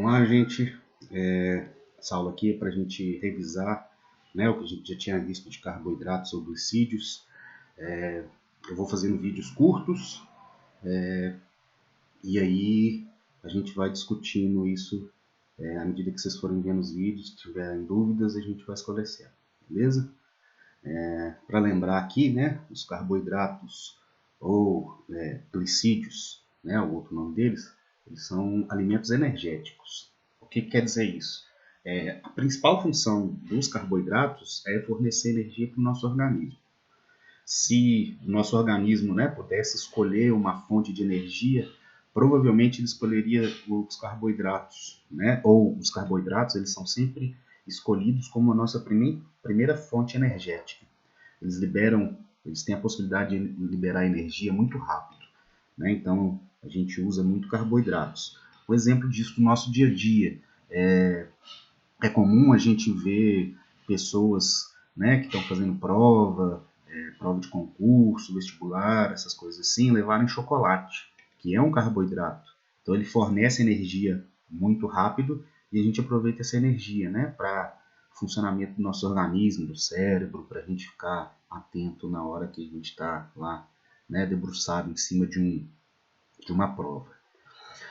Vamos lá, gente. Essa aula aqui é para a gente revisar, né, o que a gente já tinha visto de carboidratos ou glicídios. Eu vou fazendo vídeos curtos e aí a gente vai discutindo isso à medida que vocês forem vendo os vídeos. Se tiverem dúvidas, a gente vai esclarecendo, beleza? Para lembrar aqui, né, os carboidratos ou glicídios, né, o outro nome deles, eles são alimentos energéticos. O que quer dizer isso? A principal função dos carboidratos é fornecer energia para o nosso organismo. Se o nosso organismo, né, pudesse escolher uma fonte de energia, provavelmente ele escolheria os carboidratos, né? Ou os carboidratos, eles são sempre escolhidos como a nossa primeira fonte energética. Eles têm a possibilidade de liberar energia muito rápido, né? Então a gente usa muito carboidratos. Um exemplo disso no nosso dia a dia é comum a gente ver pessoas, né, que estão fazendo prova de concurso, vestibular, essas coisas assim, levarem chocolate, que é um carboidrato. Então ele fornece energia muito rápido e a gente aproveita essa energia, né, para funcionamento do nosso organismo, do cérebro, para a gente ficar atento na hora que a gente está lá, né, debruçado em cima de uma prova.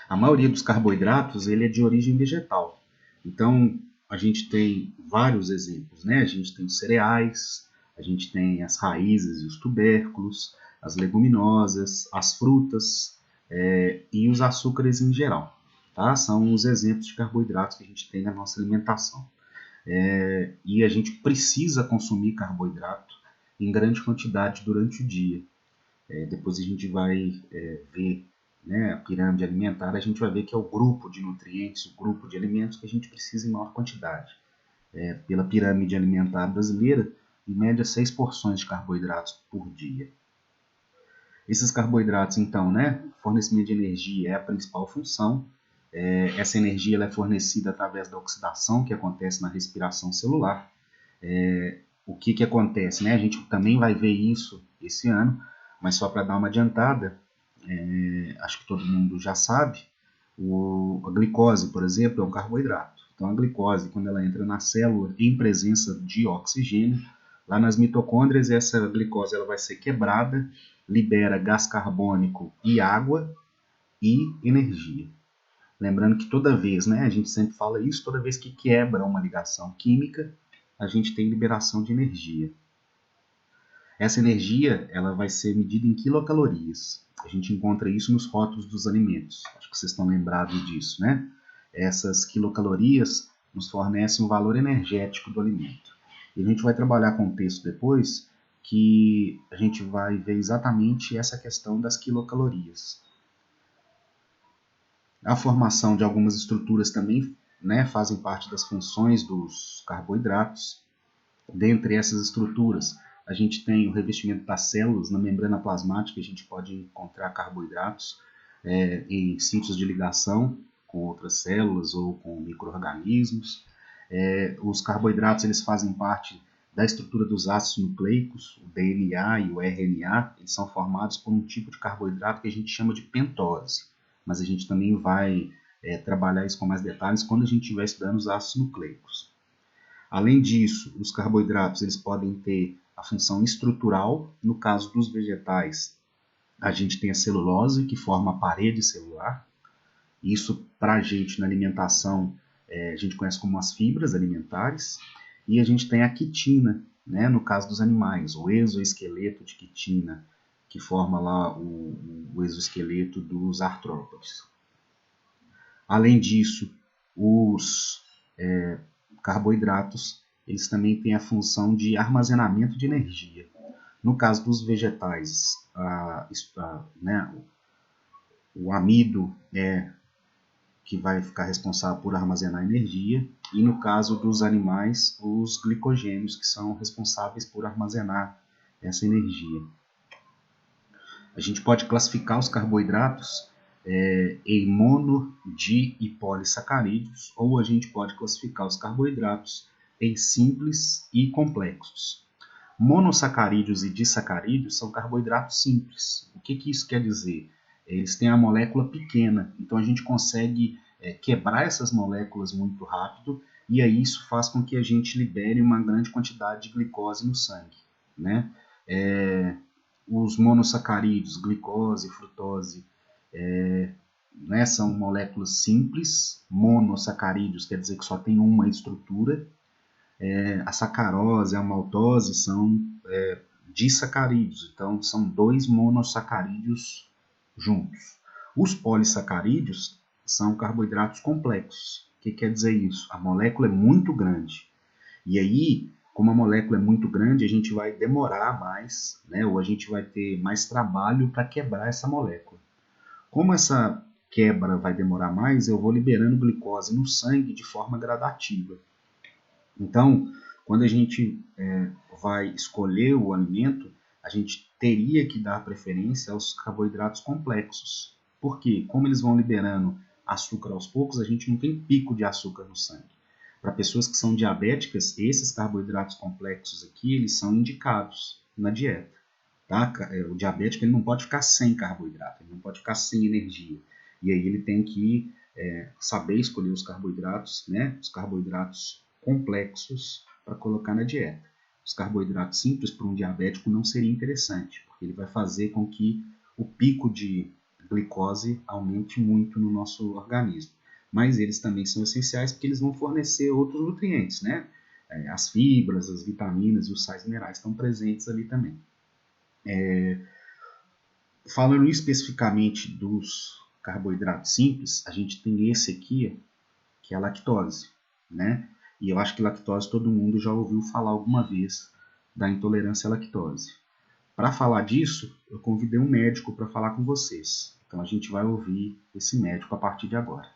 A maioria dos carboidratos ele é de origem vegetal. Então a gente tem vários exemplos, né? A gente tem os cereais, a gente tem as raízes e os tubérculos, as leguminosas, as frutas e os açúcares em geral. Tá? São os exemplos de carboidratos que a gente tem na nossa alimentação. E a gente precisa consumir carboidrato em grande quantidade durante o dia. Depois a gente vai ver, né, a pirâmide alimentar, a gente vai ver que é o grupo de nutrientes, o grupo de alimentos que a gente precisa em maior quantidade. Pela pirâmide alimentar brasileira, em média 6 porções de carboidratos por dia. Esses carboidratos, então, né, fornecimento de energia é a principal função. Essa energia ela é fornecida através da oxidação que acontece na respiração celular. O que acontece? Né? A gente também vai ver isso esse ano, mas só para dar uma adiantada, acho que todo mundo já sabe, a glicose, por exemplo, é um carboidrato. Então a glicose, quando ela entra na célula em presença de oxigênio, lá nas mitocôndrias essa glicose ela vai ser quebrada, libera gás carbônico e água e energia. Lembrando que toda vez, né, a gente sempre fala isso, toda vez que quebra uma ligação química, a gente tem liberação de energia. Essa energia ela vai ser medida em quilocalorias. A gente encontra isso nos rótulos dos alimentos. Acho que vocês estão lembrados disso, né? Essas quilocalorias nos fornecem o valor energético do alimento. E a gente vai trabalhar com um texto depois que a gente vai ver exatamente essa questão das quilocalorias. A formação de algumas estruturas também, né, fazem parte das funções dos carboidratos. Dentre essas estruturas, a gente tem o revestimento das células. Na membrana plasmática a gente pode encontrar carboidratos em sítios de ligação com outras células ou com micro-organismos. Os carboidratos eles fazem parte da estrutura dos ácidos nucleicos, o DNA e o RNA. Eles são formados por um tipo de carboidrato que a gente chama de pentose, mas a gente também vai trabalhar isso com mais detalhes quando a gente estiver estudando os ácidos nucleicos. Além disso, os carboidratos eles podem ter a função estrutural. No caso dos vegetais, a gente tem a celulose, que forma a parede celular. Isso, para a gente, na alimentação, a gente conhece como as fibras alimentares. E a gente tem a quitina, né, no caso dos animais, o exoesqueleto de quitina, que forma lá o exoesqueleto dos artrópodes. Além disso, os carboidratos eles também têm a função de armazenamento de energia. No caso dos vegetais, o amido é que vai ficar responsável por armazenar energia, e no caso dos animais, os glicogênios, que são responsáveis por armazenar essa energia. A gente pode classificar os carboidratos em mono, di e polissacarídeos, ou a gente pode classificar os carboidratos em simples e complexos. Monossacarídeos e disacarídeos são carboidratos simples. O que isso quer dizer? Eles têm a molécula pequena, então a gente consegue quebrar essas moléculas muito rápido, e aí isso faz com que a gente libere uma grande quantidade de glicose no sangue, né? Os monossacarídeos, glicose, frutose, né, são moléculas simples. Monossacarídeos quer dizer que só tem uma estrutura. A sacarose, a maltose são disacarídeos, então são 2 monossacarídeos juntos. Os polissacarídeos são carboidratos complexos. O que quer dizer isso? A molécula é muito grande. E aí, como a molécula é muito grande, a gente vai demorar mais, né, ou a gente vai ter mais trabalho para quebrar essa molécula. Como essa quebra vai demorar mais, eu vou liberando glicose no sangue de forma gradativa. Então, quando a gente vai escolher o alimento, a gente teria que dar preferência aos carboidratos complexos. Por quê? Como eles vão liberando açúcar aos poucos, a gente não tem pico de açúcar no sangue. Para pessoas que são diabéticas, esses carboidratos complexos aqui, eles são indicados na dieta. Tá? O diabético ele não pode ficar sem carboidrato, ele não pode ficar sem energia. E aí ele tem que saber escolher os carboidratos, né? Os carboidratos complexos para colocar na dieta. Os carboidratos simples para um diabético não seria interessante, porque ele vai fazer com que o pico de glicose aumente muito no nosso organismo. Mas eles também são essenciais porque eles vão fornecer outros nutrientes, né? As fibras, as vitaminas e os sais minerais estão presentes ali também. Falando especificamente dos carboidratos simples, a gente tem esse aqui, que é a lactose, né? E eu acho que lactose todo mundo já ouviu falar alguma vez da intolerância à lactose. Para falar disso, eu convidei um médico para falar com vocês. Então a gente vai ouvir esse médico a partir de agora.